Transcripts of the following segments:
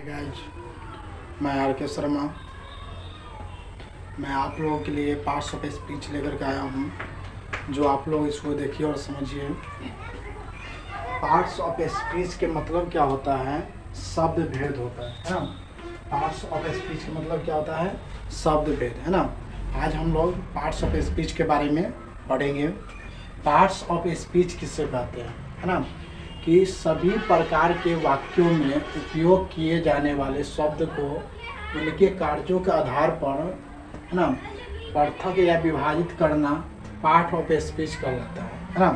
Guys, मैं are के शर्मा। मैं आप लोगों के लिए पार्ट्स ऑफ स्पीच लेकर के आया हूँ, जो आप लोग इसको देखिए और समझिए। पार्ट्स ऑफ स्पीच के मतलब क्या होता है? शब्द भेद होता है ना। पार्ट्स ऑफ स्पीच का मतलब क्या होता है? शब्द भेद, है ना। आज हम लोग पार्ट्स ऑफ स्पीच के बारे में पढ़ेंगे। पार्ट्स ऑफ स्पीच किससे कहते हैं, है ना, कि सभी प्रकार के वाक्यों में उपयोग किए जाने वाले शब्द को उनके कार्यों के आधार पर, है ना, पृथक या विभाजित करना पार्ट ऑफ स्पीच कहलाता है ना।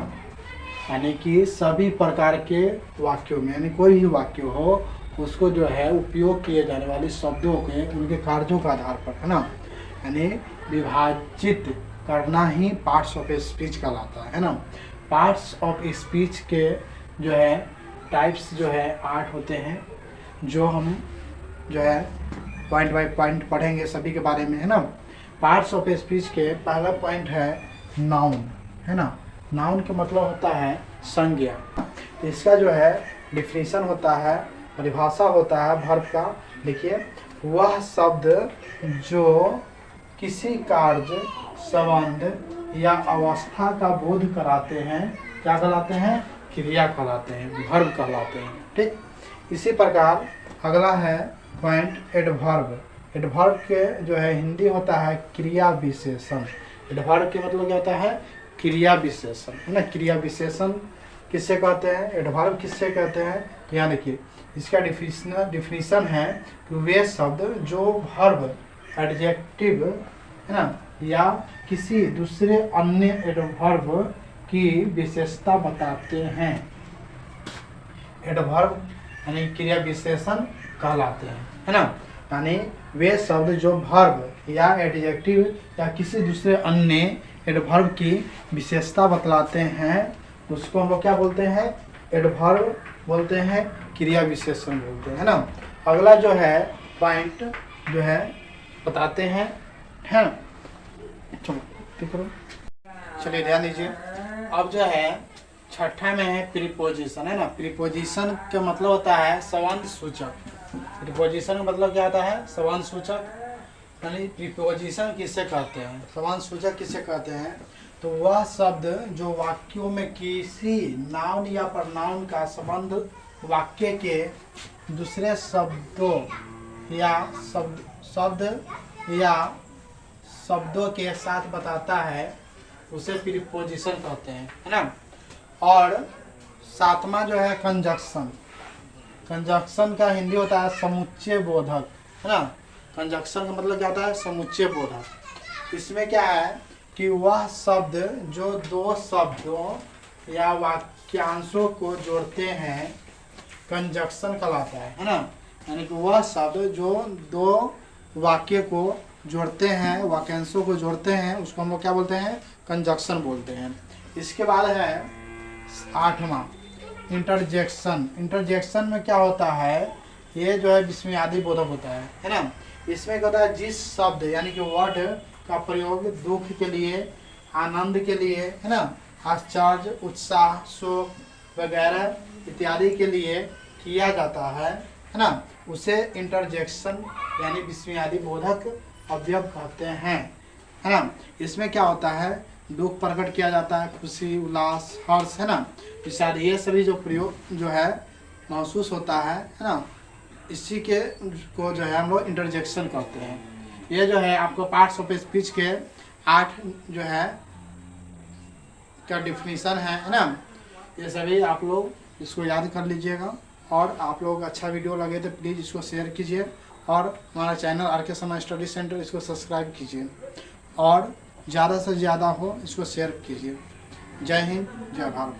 यानी कि सभी प्रकार के वाक्यों में, यानी कोई भी वाक्य हो, उसको जो है उपयोग किए जाने वाले शब्दों के उनके कार्यों के आधार पर, है ना, यानी विभाजित करना ही पार्ट्स ऑफ स्पीच कहलाता है ना। पार्ट्स ऑफ स्पीच के जो है टाइप्स जो है 8 होते हैं, जो हम जो है पॉइंट बाय पॉइंट पढ़ेंगे सभी के बारे में, है ना। पार्ट्स ऑफ स्पीच के पहला पॉइंट है नाउन, है ना। नाउन का मतलब होता है संज्ञा। इसका जो है डिफिनीशन होता है, परिभाषा होता है वर्ब का। देखिए, वह शब्द जो किसी कार्य, संबंध या अवस्था का बोध कराते हैं, क्या कहलाते हैं? क्रिया कहलाते हैं, वर्ब कहलाते हैं। ठीक, इसी प्रकार अगला है पॉइंट एडवर्ब। एडवर्ब के जो है हिंदी होता है क्रिया विशेषण। एडवर्ब के मतलब क्या होता है? क्रिया विशेषण, है ना। क्रिया विशेषण किससे कहते हैं? एडवर्ब किससे कहते हैं? यहाँ देखिए, इसका डिफिनीशन है कि वे शब्द जो वर्ब, एडजेक्टिव, है ना, या किसी दूसरे अन्य एडवर्ब की विशेषता बताते हैं, एडवर्ब यानी क्रिया विशेषण कहलाते हैं, है ना। यानी वे शब्द जो वर्ब या एडजेक्टिव या किसी दूसरे अन्य एडवर्ब की विशेषता बतलाते हैं, उसको हम लोग क्या बोलते हैं? एडवर्ब बोलते हैं, क्रिया विशेषण बोलते हैं, है ना। अगला जो है पॉइंट जो है बताते हैं, है ना। चलिए ध्यान दीजिए। अब जो है छठा में है प्रीपोजिशन, है ना। प्रीपोजिशन का मतलब होता है संबंध सूचक। प्रीपोजिशन का मतलब क्या होता है? संबंध सूचक। यानी प्रीपोजिशन किसे कहते हैं? संबंध सूचक किसे कहते हैं? तो वह शब्द जो वाक्यों में किसी नाउन या प्रनाउन का संबंध वाक्य के दूसरे शब्दों या शब्दों के साथ बताता है, उसे प्रीपोजिशन कहते हैं, है ना। और सातवां जो है कंजक्शन। कंजक्शन का हिंदी होता है समुच्चय बोधक, है ना। कंजक्शन का मतलब क्या होता है? समुच्चय बोधक। इसमें क्या है कि वह शब्द जो दो शब्दों या वाक्यांशों को जोड़ते हैं, कंजक्शन कहलाता है ना। यानी कि वह शब्द जो दो वाक्य को जोड़ते हैं, वाक्यांशों को जोड़ते हैं, उसको हम लोग क्या बोलते हैं? कंजक्शन बोलते हैं। इसके बाद है 8वां इंटरजेक्शन। इंटरजेक्शन में क्या होता है? ये जो है विस्मयादि बोधक होता है ना। इसमें क्या होता है? जिस शब्द यानी कि वर्ड का प्रयोग दुख के लिए, आनंद के लिए, है ना, आश्चर्य, उत्साह, शोक वगैरह इत्यादि के लिए किया जाता है ना, उसे इंटरजेक्शन यानी विस्मयादि बोधक अवयव कहते हैं, है ना। इसमें क्या होता है? दुख प्रकट किया जाता है, खुशी, उल्लास, हर्ष, है ना, इत्यादि ये सभी जो प्रयोग जो है महसूस होता है ना, इसी के को जो है हम लोग इंटरजेक्शन कहते हैं। ये जो है आपको पार्ट्स ऑफ स्पीच के 8 जो है का डिफिनीशन है ना। ये सभी आप लोग इसको याद कर लीजिएगा, और आप लोग अच्छा वीडियो लगे तो प्लीज़ इसको शेयर कीजिए, और हमारा चैनल आर के शर्मा स्टडी सेंटर इसको सब्सक्राइब कीजिए, और ज़्यादा से ज़्यादा हो इसको शेयर कीजिए। जय हिंद, जय भारत।